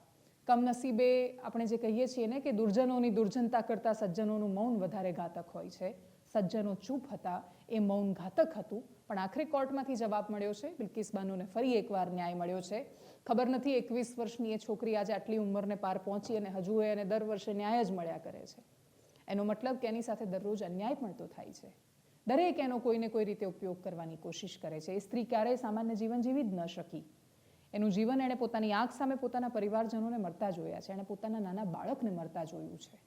Speaker 2: કમનસીબે આપણે જે કહીએ છીએ ને કે દુર્જનોની દુર્જનતા કરતાં સજ્જનોનું મૌન વધારે ઘાતક હોય છે. સજ્જનો ચૂપ હતા, એ મૌન ઘાતક હતું, પણ આખરે કોર્ટમાંથી જવાબ મળ્યો છે. બિલ્કિસ બાનોને ફરી એકવાર ન્યાય મળ્યો છે. ખબર નથી 21 વર્ષની એ છોકરી આજે આટલી ઉંમરને પાર પહોંચી અને હજુ એને દર વર્ષે ન્યાય જ મળ્યા કરે છે. એનો મતલબ કે એની સાથે દરરોજ અન્યાય પણ તો થાય છે. દરેક એનો કોઈને કોઈ રીતે ઉપયોગ કરવાની કોશિશ કરે છે. એ સ્ત્રી ક્યારેય સામાન્ય જીવન જીવી જ ન શકી. એનું જીવન એણે પોતાની આંખ સામે પોતાના પરિવારજનોને મરતા જોયા છે. એણે પોતાના નાના બાળકને મરતા જોયું છે.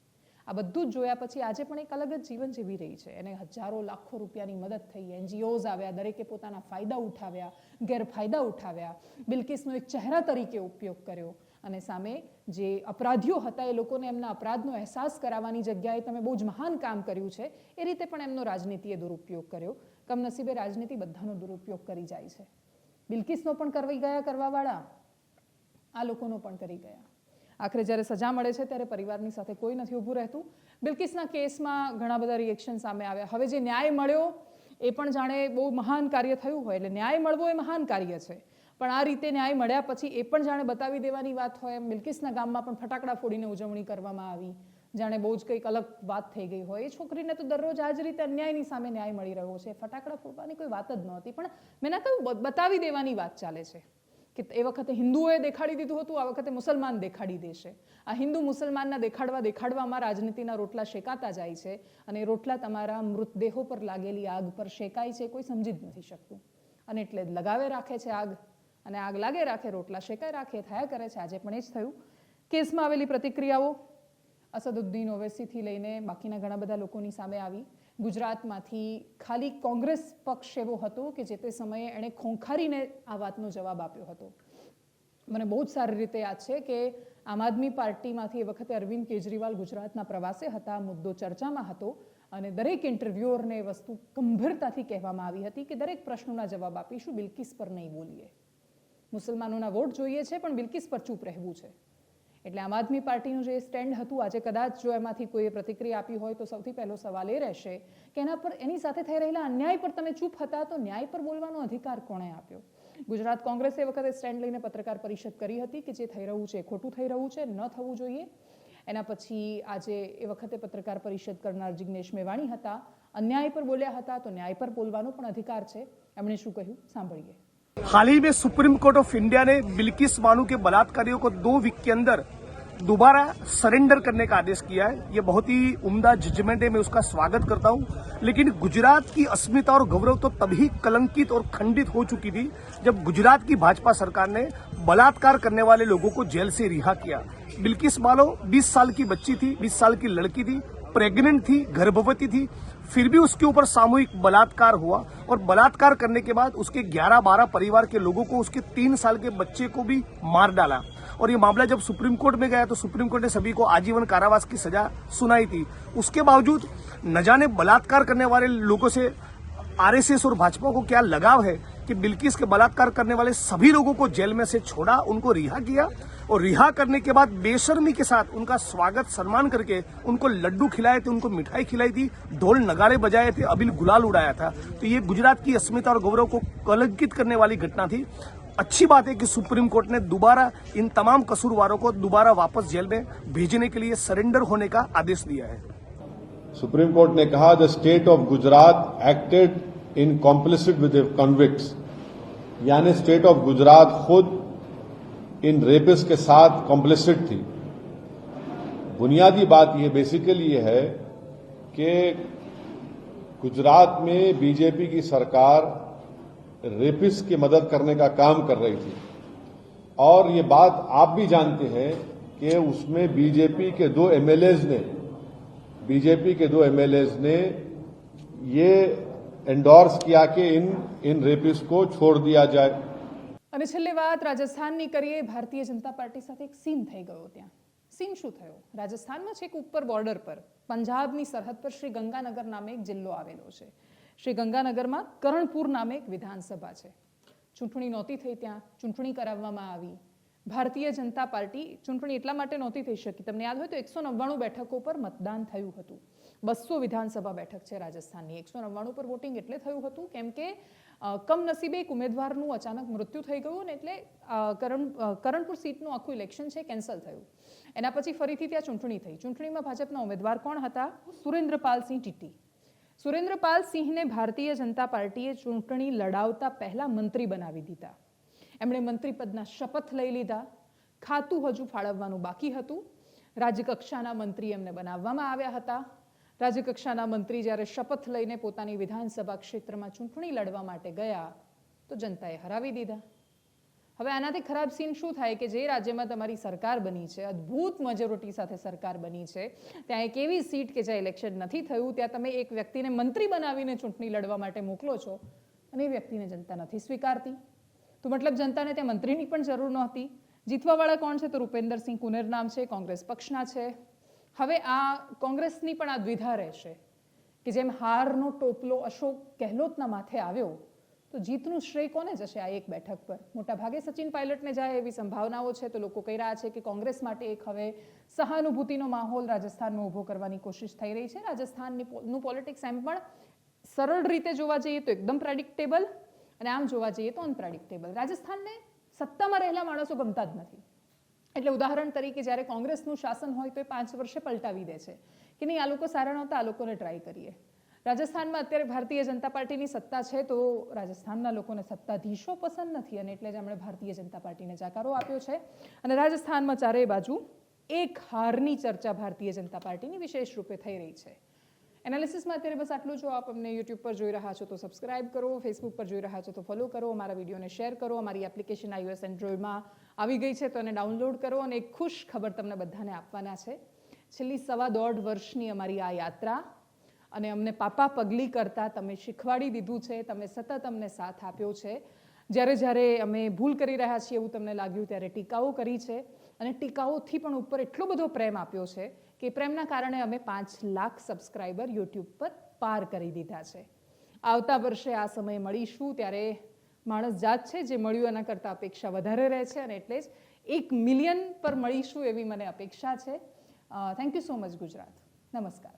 Speaker 2: આ બધું જ જોયા પછી આજે પણ એક અલગ જ જીવન જીવી રહી છે. એને હજારો લાખો રૂપિયાની મદદ થઈ, એનજીઓઝ આવ્યા, દરેકે પોતાના ફાયદા ઉઠાવ્યા, ગેરફાયદા ઉઠાવ્યા, બિલ્કિસનો એક ચહેરા તરીકે ઉપયોગ કર્યો અને સામે જે અપરાધીઓ હતા એ લોકોને એમના અપરાધનો અહેસાસ કરાવવાની જગ્યાએ તમે બહુ જ મહાન કામ કર્યું છે એ રીતે પણ એમનો રાજનીતિએ દુરુપયોગ કર્યો. કમનસીબે રાજનીતિ બધાનો દુરુપયોગ કરી જાય છે. બિલ્કિસનો પણ કરવી ગયા કરવાવાળા આ લોકોનો પણ કરી ગયા. આખરે જ્યારે સજા મળે છે ત્યારે પરિવારની સાથે કોઈ નથી ઊભું રહેતું. બિલ્કિસના કેસમાં ઘણા બધા રિએક્શન સામે આવ્યા. હવે જે ન્યાય મળ્યો એ પણ જાણે બહુ મહાન કાર્ય થયું હોય. એટલે ન્યાય મળવો એ મહાન કાર્ય છે, પણ આ રીતે ન્યાય મળ્યા પછી એ પણ જાણે બતાવી દેવાની વાત હોય. બિલ્કિસના ગામમાં પણ ફટાકડા ફોડીને ઉજવણી કરવામાં આવી, જાણે બહુ જ કંઈક અલગ વાત થઈ ગઈ હોય. એ છોકરીને તો દરરોજ આ જ રીતે અન્યાયની સામે ન્યાય મળી રહ્યો છે. ફટાકડા ફોડવાની કોઈ વાત જ નહોતી, પણ મેં ના કહ્યું બતાવી દેવાની વાત ચાલે છે કે એ વખતે હિન્દુઓએ દેખાડી દીધું હતું, આ વખતે મુસલમાન દેખાડી દેશે. આ હિન્દુ મુસલમાનના દેખાડવામાં રાજનીતિના રોટલા શેકાતા જાય છે અને એ રોટલા તમારા મૃતદેહો પર લાગેલી આગ પર શેકાય છે. કોઈ સમજી જ નથી શકતું અને એટલે લગાવે રાખે છે આગ, અને આગ લાગે રાખે, રોટલા શેકાય રાખે, થયા કરે છે. આજે પણ એ જ થયું. કેસમાં આવેલી પ્રતિક્રિયાઓ અસદુદ્દીન ઓવૈસીથી લઈને બાકીના ઘણા બધા લોકોની સામે આવી. ગુજરાતમાંથી ખાલી કોંગ્રેસ પક્ષ એવો હતો કે જે તે સમયે એણે ખોંખારીને આ વાતનો જવાબ આપ્યો હતો. મને બહુ જ સારી રીતે યાદ છે કે આમ આદમી પાર્ટીમાંથી એ વખતે અરવિંદ કેજરીવાલ ગુજરાતના પ્રવાસે હતા, મુદ્દો ચર્ચામાં હતો અને દરેક ઇન્ટરવ્યુઅરને એ વસ્તુ ગંભીરતાથી કહેવામાં આવી હતી કે દરેક પ્રશ્નોના જવાબ આપીશું, બિલ્કિસ પર નહીં બોલીએ. મુસલમાનોના વોટ જોઈએ છે પણ બિલ્કિસ પર ચૂપ રહેવું છે. એટલે આમ આદમી પાર્ટીનું જે સ્ટેન્ડ હતું, આજે કદાચ જો એમાંથી કોઈએ પ્રતિક્રિયા આપી હોય તો સૌથી પહેલો સવાલ એ રહેશે કે એની સાથે થઈ રહેલા અન્યાય પર તમે ચૂપ હતા તો ન્યાય પર બોલવાનો અધિકાર કોણે આપ્યો? ગુજરાત કોંગ્રેસે એ વખતે સ્ટેન્ડ લઈને પત્રકાર પરિષદ કરી હતી કે જે થઈ રહ્યું છે ખોટું થઈ રહ્યું છે, ન થવું જોઈએ. એના પછી આજે એ વખતે પત્રકાર પરિષદ કરનાર જિગ્નેશ મેવાણી હતા, અન્યાય પર બોલ્યા હતા તો ન્યાય પર બોલવાનો પણ અધિકાર છે. એમણે શું કહ્યું સાંભળીએ.
Speaker 6: हाल ही में सुप्रीम कोर्ट ऑफ इंडिया ने बिल्किस बानो के बलात्कारियों को 2 वीक के अंदर दोबारा सरेंडर करने का आदेश किया है. ये बहुत ही उम्दा जजमेंट है, मैं उसका स्वागत करता हूं. लेकिन गुजरात की अस्मिता और गौरव तो तभी कलंकित और खंडित हो चुकी थी जब गुजरात की भाजपा सरकार ने बलात्कार करने वाले लोगों को जेल से रिहा किया. बिल्किस बानो 20 साल की बच्ची थी, 20 साल की लड़की थी, प्रेग्नेंट थी, गर्भवती थी, फिर भी उसके ऊपर सामूहिक बलात्कार हुआ और बलात्कार करने के बाद उसके 11-12 परिवार के लोगों को, उसके 3 साल के बच्चे को भी मार डाला. और ये मामला जब सुप्रीम कोर्ट में गया तो सुप्रीम कोर्ट ने सभी को आजीवन कारावास की सजा सुनाई थी. उसके बावजूद न जाने बलात्कार करने वाले लोगों से आरएसएस और भाजपा को क्या लगाव है कि बिल्किस के बलात्कार करने वाले सभी लोगों को जेल में से छोड़ा, उनको रिहा किया और रिहा करने के बाद बेशर्मी के साथ उनका स्वागत सम्मान करके उनको लड्डू खिलाए थे, उनको मिठाई खिलाई थी, ढोल नगाड़े बजाए थे, अबील गुलाल उड़ाया था. तो ये गुजरात की अस्मिता और गौरव को कलंकित करने वाली घटना थी. अच्छी बात है कि सुप्रीम कोर्ट ने दोबारा इन तमाम कसूरवारों को दोबारा वापस जेल में भेजने के लिए सरेंडर होने का आदेश दिया है.
Speaker 7: सुप्रीम कोर्ट ने कहा the state of Gujarat acted in complicit with convicts, यानी स्टेट ऑफ गुजरात खुद इन रेपिस्ट के साथ कॉम्प्लिसिट थी। बुनियादी बात ये बेसिकली ये है कि गुजरात में बीजेपी की सरकार रेपिस्ट की मदद करने का काम कर रही थी और ये बात आप भी जानते हैं कि उसमें बीजेपी के दो एमएलएज ने ये एंडोर्स किया कि इन रेपिस्ट को छोड़ दिया जाए।
Speaker 2: અને છેલ્લે વાત રાજસ્થાનની કરીએ. ભારતીય જનતા પાર્ટી સાથે એક સીન થઈ ગયો. ત્યાં સીન શું થયો? રાજસ્થાનમાં છેક ઉપર બોર્ડર પર પંજાબની સરહદ પર શ્રી ગંગાનગર નામે એક જિલ્લો આવેલો છે. શ્રી ગંગાનગરમાં કરણપુર નામે એક વિધાનસભા છે. ચૂંટણી નહોતી થઈ, ત્યાં ચૂંટણી કરાવવામાં આવી. ભારતીય જનતા પાર્ટી ચૂંટણી એટલા માટે નહોતી થઈ શકી, તમને યાદ હોય તો 199 બેઠકો પર મતદાન થયું હતું. 200 વિધાનસભા બેઠક છે રાજસ્થાનની. 199 પર વોટિંગ એટલે થયું હતું કેમ કે કમનસીબે એક ઉમેદવારનું અચાનક મૃત્યુ થઈ ગયું ને એટલે કરણપુર સીટનું આખું ઇલેક્શન છે કેન્સલ થયું. એના પછી ફરીથી ત્યાં ચૂંટણી થઈ. ચૂંટણીમાં ભાજપના ઉમેદવાર કોણ હતા? સુરેન્દ્રપાલ સિંહ ટીટી. સુરેન્દ્રપાલ સિંહને ભારતીય જનતા પાર્ટીએ ચૂંટણી લડાવતા પહેલા મંત્રી બનાવી દીધા. એમણે મંત્રી પદના શપથ લઈ લીધા. ખાતું હજુ ફાળવવાનું બાકી હતું. રાજ્યકક્ષાના મંત્રી એમને બનાવવામાં આવ્યા હતા. રાજ્યકક્ષાના મંત્રી જ્યારે શપથ લઈને પોતાની વિધાનસભા ક્ષેત્રમાં ચૂંટણી લડવા માટે ગયા તો જનતાએ હરાવી દીધા. હવે આનાથી ખરાબ સીન શું થાય કે જે રાજ્યમાં તમારી સરકાર બની છે, અદ્ભુત મેજોરિટી સાથે સરકાર બની છે, ત્યાં એક એવી સીટ કે જ્યાં ઇલેક્શન નથી થયું, ત્યાં તમે એક વ્યક્તિને મંત્રી બનાવીને ચૂંટણી લડવા માટે મોકલો છો અને એ વ્યક્તિને જનતા નથી સ્વીકારતી. તો મતલબ જનતાને ત્યાં મંત્રીની પણ જરૂર નહોતી. જીતવાવાળા કોણ છે? તો રૂપેન્દ્રસિંહ કુનેર નામ છે, કોંગ્રેસ પક્ષના છે. હવે આ કોંગ્રેસની પણ આ દ્વિધા રહેશે કે જેમ હારનો ટોપલો અશોક ગેહલોતના માથે આવ્યો તો જીતનું શ્રેય કોને જશે આ એક બેઠક પર? મોટાભાગે સચિન પાયલટને જાય એવી સંભાવનાઓ છે. તો લોકો કહી રહ્યા છે કે કોંગ્રેસ માટે એક હવે સહાનુભૂતિનો માહોલ રાજસ્થાનમાં ઊભો કરવાની કોશિશ થઈ રહી છે. રાજસ્થાનનું પોલિટિક્સ એમ પણ સરળ રીતે જોવા જઈએ તો એકદમ પ્રેડિક્ટેબલ અને આમ જોવા જઈએ તો અનપ્રેડિક્ટેબલ. રાજસ્થાનને સત્તામાં રહેલા માણસો ગમતા જ નથી. એટલે ઉદાહરણ તરીકે જ્યારે કોંગ્રેસનું શાસન હોય તો એ 5 વર્ષે પલટાવી દે છે કે નહીં, આ લોકો સારા નહોતા, આ લોકોને ટ્રાય કરીએ. રાજસ્થાનમાં અત્યારે ભારતીય જનતા પાર્ટીની સત્તા છે તો રાજસ્થાનના લોકોને સત્તાધીશો પસંદ નથી અને એટલે જ એમણે ભારતીય જનતા પાર્ટીને જાકારો આપ્યો છે. અને રાજસ્થાનમાં ચારેય બાજુ એક હારની ચર્ચા ભારતીય જનતા પાર્ટીની વિશેષ રૂપે થઈ રહી છે. એનાલિસિસમાં અત્યારે બસ આટલું. જો આપ અમને યુટ્યુબ પર જોઈ રહ્યા છો તો સબસ્ક્રાઇબ કરો, ફેસબુક પર જોઈ રહ્યા છો તો ફોલો કરો, અમારા વિડીયોને શેર કરો. અમારી એપ્લિકેશન iOS એન્ડ્રોઇડમાં આવી ગઈ છે તો એને ડાઉનલોડ કરો અને એક ખુશ ખબર તમને બધાને આપવાના છે. છેલ્લી 1.5 વર્ષની અમારી આ યાત્રા અને અમને પાપા પગલી કરતા તમે શીખવાડી દીધું છે, તમે સતત અમને સાથ આપ્યો છે. જ્યારે અમે ભૂલ કરી રહ્યા છીએ એવું તમને લાગ્યું ત્યારે ટીકાઓ કરી છે અને ટીકાઓથી પણ ઉપર એટલો બધો પ્રેમ આપ્યો છે કે પ્રેમના કારણે અમે 5 લાખ સબસ્ક્રાઇબર યુટ્યુબ પર પાર કરી દીધા છે. આવતા વર્ષે આ સમયે મળીશું ત્યારે માણસ જાત છે જે મળ્યું એના કરતાં અપેક્ષા વધારે રહે છે અને એટલે જ 1 મિલિયન પર મળીશું એવી મને અપેક્ષા છે. Thank you so much Gujarat. નમસ્કાર.